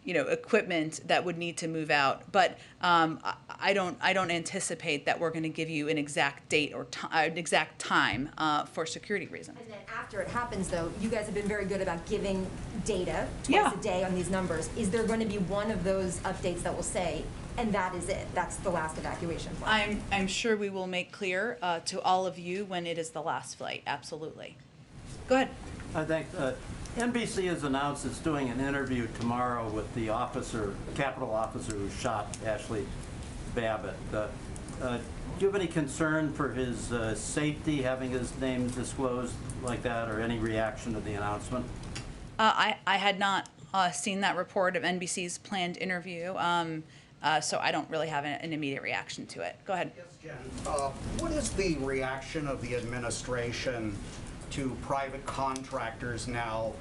equipment that would need to move out. But I don't anticipate that we're going to give you an exact date or an exact time for security reasons. And then after it happens, though, you guys have been very good about giving data twice a day on these numbers. Is there going to be one of those updates that will say, and that is it, that's the last evacuation flight? I'm sure we will make clear to all of you when it is the last flight. Absolutely. Go ahead. I think NBC has announced it's doing an interview tomorrow with the Capitol officer who shot Ashley Babbitt. Do you have any concern for his safety, having his name disclosed like that, or any reaction to the announcement? I had not seen that report of NBC's planned interview, so I don't really have an immediate reaction to it. Go ahead. Yes, Jen. What is the reaction of the administration to private contractors now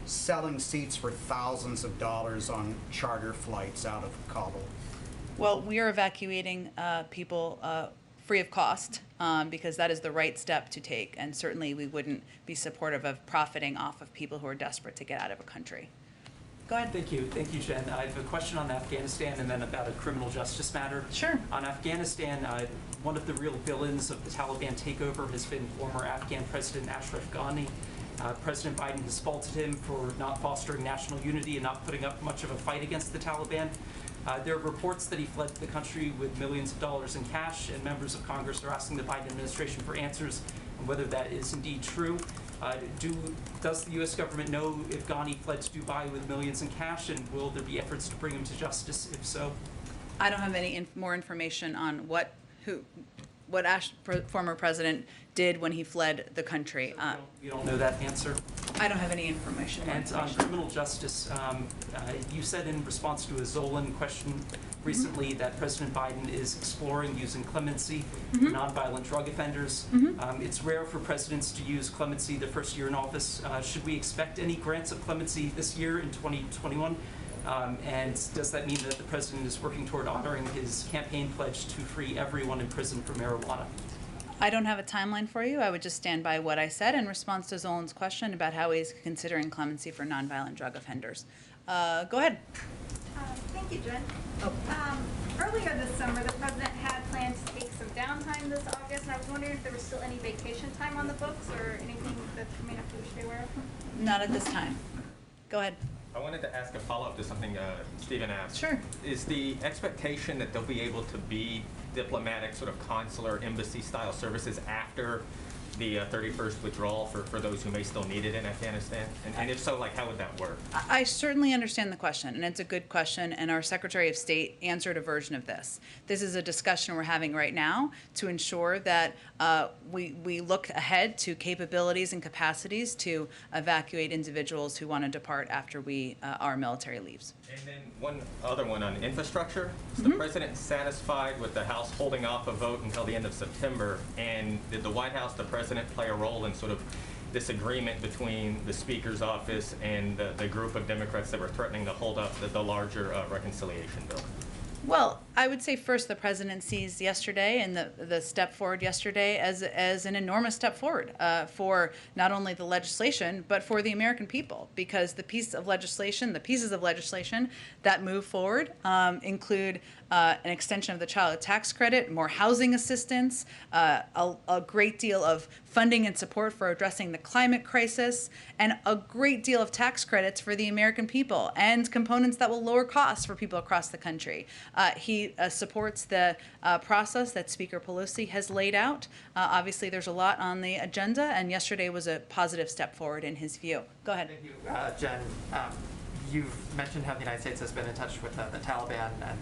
selling seats for thousands of dollars on charter flights out of Kabul? Well, we are evacuating people free of cost because that is the right step to take, and certainly we wouldn't be supportive of profiting off of people who are desperate to get out of a country. Go ahead. Thank you, Jen. I have a question on Afghanistan and then about a criminal justice matter. Sure. On Afghanistan, one of the real villains of the Taliban takeover has been former Afghan President Ashraf Ghani. President Biden has faulted him for not fostering national unity and not putting up much of a fight against the Taliban. There are reports that he fled the country with millions of dollars in cash, and members of Congress are asking the Biden administration for answers on whether that is indeed true. Does the U.S. government know if Ghani fled to Dubai with millions in cash, and will there be efforts to bring him to justice if so? I don't have any more information on what former president did when he fled the country. So you don't know that answer? I don't have any information. And on criminal justice, you said in response to a Zolan question recently that President Biden is exploring using clemency for nonviolent drug offenders. It's rare for presidents to use clemency the first year in office. Should we expect any grants of clemency this year in 2021? And does that mean that the president is working toward honoring his campaign pledge to free everyone in prison for marijuana? I don't have a timeline for you. I would just stand by what I said in response to Zolan's question about how he's considering clemency for nonviolent drug offenders. Go ahead. Thank you, Jen. Earlier this summer, the president had planned to take some downtime this August, and I was wondering if there was still any vacation time on the books or anything that's coming up that we should be aware of? Not at this time. Go ahead. I wanted to ask a follow-up to something Stephen asked. Sure. Is the expectation that they'll be able to be diplomatic, sort of consular, embassy-style services after the 31st withdrawal for those who may still need it in Afghanistan? And if so, like, how would that work? I certainly understand the question, and it's a good question, and our Secretary of State answered a version of this. This is a discussion we're having right now to ensure that we look ahead to capabilities and capacities to evacuate individuals who want to depart after our military leaves. And then one other one on infrastructure. Is the president satisfied with the House holding off a vote until the end of September? And did the White House, the president, play a role in sort of this agreement between the Speaker's office and the group of Democrats that were threatening to hold up the larger reconciliation bill? Well, I would say first the president sees yesterday and the step forward yesterday as an enormous step forward for not only the legislation, but for the American people, because the pieces of legislation that move forward include an extension of the child tax credit, more housing assistance, a great deal of funding and support for addressing the climate crisis, and a great deal of tax credits for the American people and components that will lower costs for people across the country. He supports the process that Speaker Pelosi has laid out. Obviously, there's a lot on the agenda, and yesterday was a positive step forward in his view. Go ahead. Thank you, Jen. You've mentioned how the United States has been in touch with the Taliban, and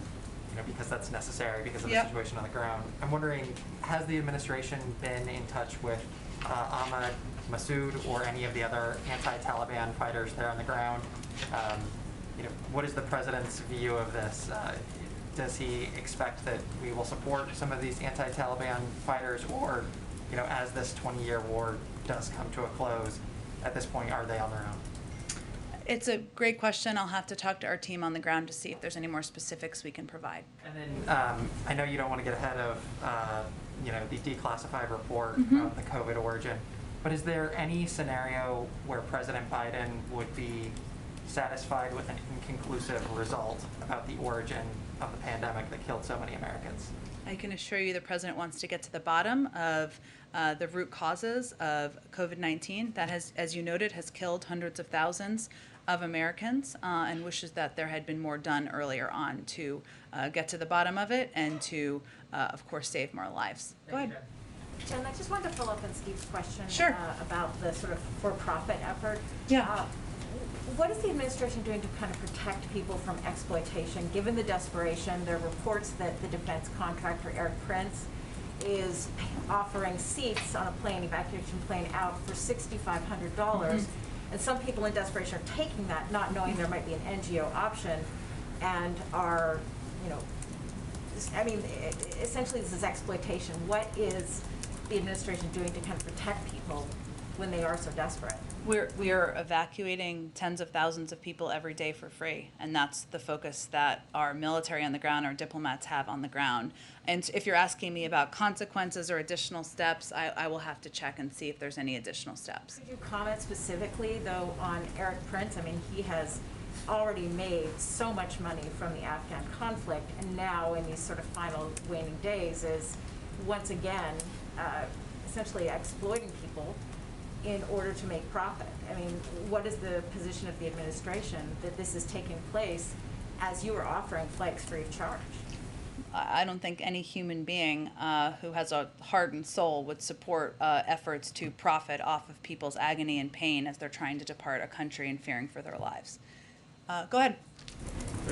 because that's necessary because of the situation on the ground. I'm wondering, has the administration been in touch with Ahmad Massoud or any of the other anti-Taliban fighters there on the ground? What is the president's view of this? Does he expect that we will support some of these anti-Taliban fighters, or, as this 20-year war does come to a close, at this point, are they on their own? It's a great question. I'll have to talk to our team on the ground to see if there's any more specifics we can provide. And then I know you don't want to get ahead of the declassified report of the COVID origin, but is there any scenario where President Biden would be satisfied with an inconclusive result about the origin of the pandemic that killed so many Americans? I can assure you the president wants to get to the bottom of the root causes of COVID-19 that has, as you noted, has killed hundreds of thousands of Americans, and wishes that there had been more done earlier on to get to the bottom of it and to, of course, save more lives. Go ahead. Jen, I just wanted to follow up on Steve's question about the sort of for-profit effort. Yeah. What is the administration doing to kind of protect people from exploitation? Given the desperation, there are reports that the defense contractor Eric Prince is offering seats on a plane, evacuation plane, out for $6,500. And some people in desperation are taking that, not knowing there might be an NGO option, and are, essentially this is exploitation. What is the administration doing to kind of protect people when they are so desperate? We are evacuating tens of thousands of people every day for free, and that's the focus that our military on the ground, our diplomats have on the ground. And if you're asking me about consequences or additional steps, I will have to check and see if there's any additional steps. Could you comment specifically, though, on Eric Prince? I mean, he has already made so much money from the Afghan conflict, and now in these sort of final waning days is once again essentially exploiting people in order to make profit. I mean, what is the position of the administration that this is taking place as you are offering flights free of charge? I don't think any human being who has a heart and soul would support efforts to profit off of people's agony and pain as they're trying to depart a country and fearing for their lives. Go ahead.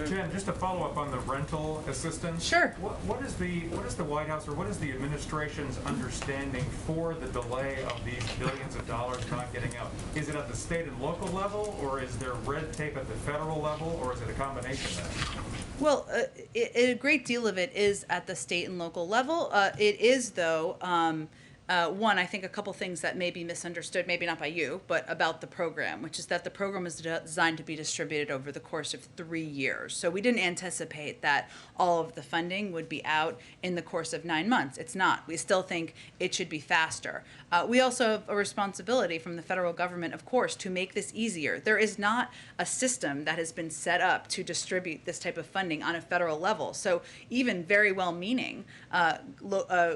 Jen, just to follow up on the rental assistance. Sure. What is the White House, or what is the administration's understanding for the delay of these billions of dollars not getting out? Is it at the state and local level, or is there red tape at the federal level, or is it a combination of that? Well, a great deal of it is at the state and local level. It is, though, One, I think a couple things that may be misunderstood, maybe not by you, but about the program, which is that the program is designed to be distributed over the course of 3 years. So we didn't anticipate that all of the funding would be out in the course of 9 months. It's not. We still think it should be faster. We also have a responsibility from the federal government, of course, to make this easier. There is not a system that has been set up to distribute this type of funding on a federal level. So even very well-meaning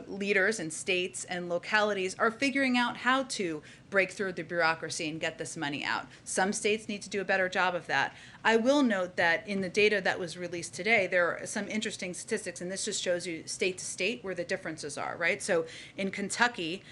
leaders in states and localities are figuring out how to break through the bureaucracy and get this money out. Some states need to do a better job of that. I will note that in the data that was released today, there are some interesting statistics, and this just shows you state to state where the differences are, right? So in Kentucky,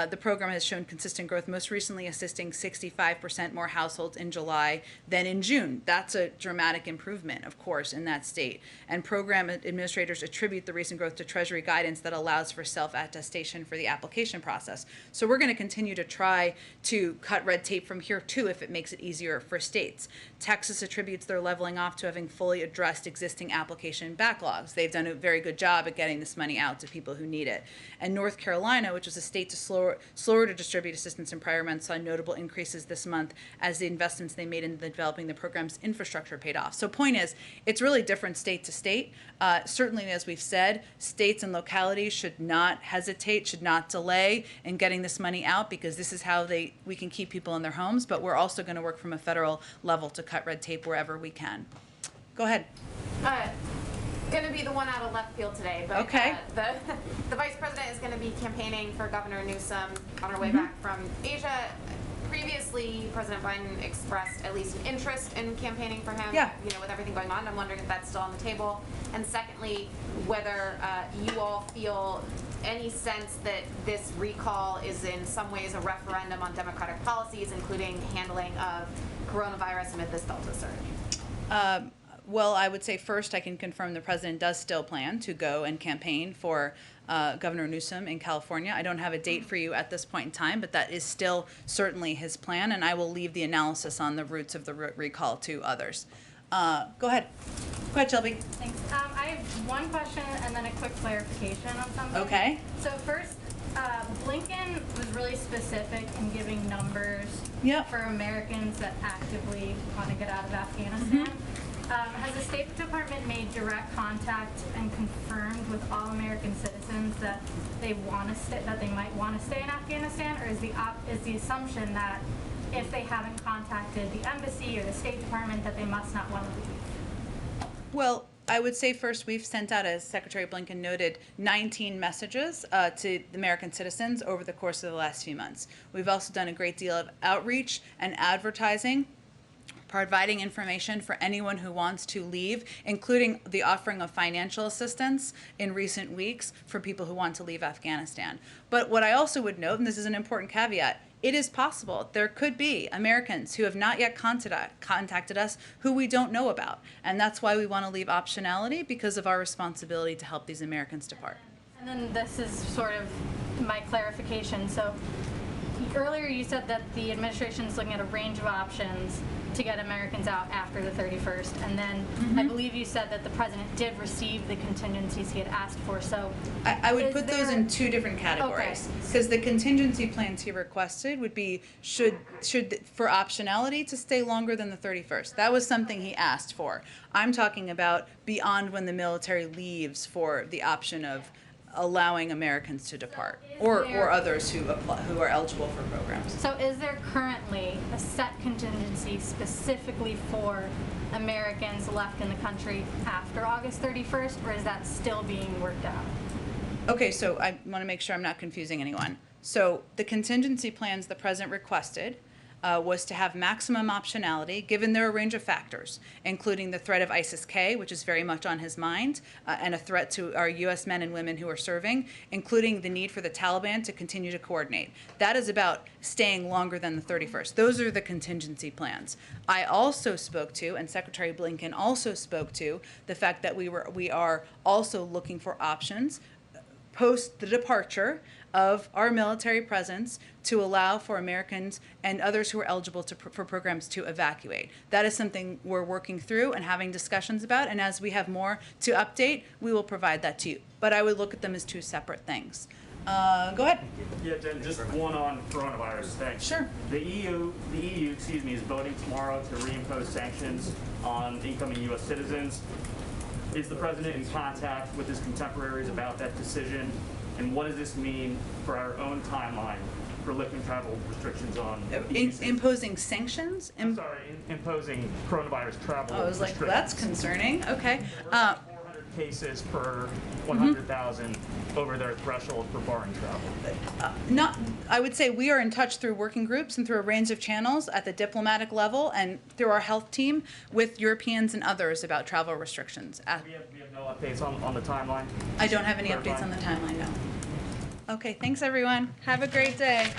the program has shown consistent growth, most recently assisting 65% more households in July than in June. That's a dramatic improvement, of course, in that state. And program administrators attribute the recent growth to Treasury guidance that allows for self-attestation for the application process. So we're going to continue to try to cut red tape from here, too, if it makes it easier for states. Texas attributes their leveling off to having fully addressed existing application backlogs. They've done a very good job at getting this money out to people who need it. And North Carolina, which was a state slower to distribute assistance in prior months, saw notable increases this month as the investments they made in developing the program's infrastructure paid off. So point is, it's really different state to state. Certainly, as we've said, states and localities should not hesitate, should not delay in getting this money out, because this is how we can keep people in their homes, but we're also going to work from a federal level to cut red tape wherever we can. Go ahead. Going to be the one out of left field today, but okay. The vice president is going to be campaigning for Governor Newsom on her way back from Asia. Previously, President Biden expressed at least an interest in campaigning for him. Yeah. You know, with everything going on, I'm wondering if that's still on the table. And secondly, whether you all feel any sense that this recall is in some ways a referendum on Democratic policies, including handling of coronavirus amid this Delta surge. Well, I would say first I can confirm the president does still plan to go and campaign for Governor Newsom in California. I don't have a date for you at this point in time, but that is still certainly his plan, and I will leave the analysis on the roots of the recall to others. Go ahead. Go ahead, Shelby. Thanks. I have one question and then a quick clarification on something. Okay. So first, Blinken was really specific in giving numbers for Americans that actively want to get out of Afghanistan. Has the State Department made direct contact and confirmed with all American citizens that they want to stay, that they might want to stay in Afghanistan, or is the assumption that if they haven't contacted the embassy or the State Department that they must not want to leave? Well, I would say first we've sent out, as Secretary Blinken noted, 19 messages to American citizens over the course of the last few months. We've also done a great deal of outreach and advertising, providing information for anyone who wants to leave, including the offering of financial assistance in recent weeks for people who want to leave Afghanistan. But what I also would note, and this is an important caveat, it is possible there could be Americans who have not yet contacted us who we don't know about. And that's why we want to leave optionality, because of our responsibility to help these Americans depart. And then this is sort of my clarification. So earlier you said that the administration is looking at a range of options to get Americans out after the 31st, and then I believe you said that the president did receive the contingencies he had asked for. So I would put those in two different categories, because the contingency plans he requested would be should for optionality to stay longer than the 31st. That was something he asked for. I'm talking about beyond when the military leaves, for the option of allowing Americans to depart, or others who are eligible for programs. So is there currently a set contingency specifically for Americans left in the country after August 31st, or is that still being worked out? Okay, so I want to make sure I'm not confusing anyone. So the contingency plans the president requested was to have maximum optionality, given there are a range of factors, including the threat of ISIS-K, which is very much on his mind, and a threat to our U.S. men and women who are serving, including the need for the Taliban to continue to coordinate. That is about staying longer than the 31st. Those are the contingency plans. I also spoke to, and Secretary Blinken also spoke to, the fact that we are also looking for options post the departure of our military presence to allow for Americans and others who are eligible for programs to evacuate. That is something we're working through and having discussions about, and as we have more to update, we will provide that to you. But I would look at them as two separate things. Go ahead. Yeah, Jen, just one on coronavirus. Thanks. Sure. The EU, is voting tomorrow to reimpose sanctions on incoming U.S. citizens. Is the president in contact with his contemporaries about that decision? And what does this mean for our own timeline for lifting travel restrictions on Imposing sanctions? I'm sorry, imposing coronavirus travel I was like, restrictions. that's concerning. Okay. 400 cases per 100,000 over their threshold for foreign travel. I would say we are in touch through working groups and through a range of channels at the diplomatic level and through our health team with Europeans and others about travel restrictions. We have no updates on the timeline? I don't have any updates on the timeline, no. Okay, thanks everyone. Have a great day.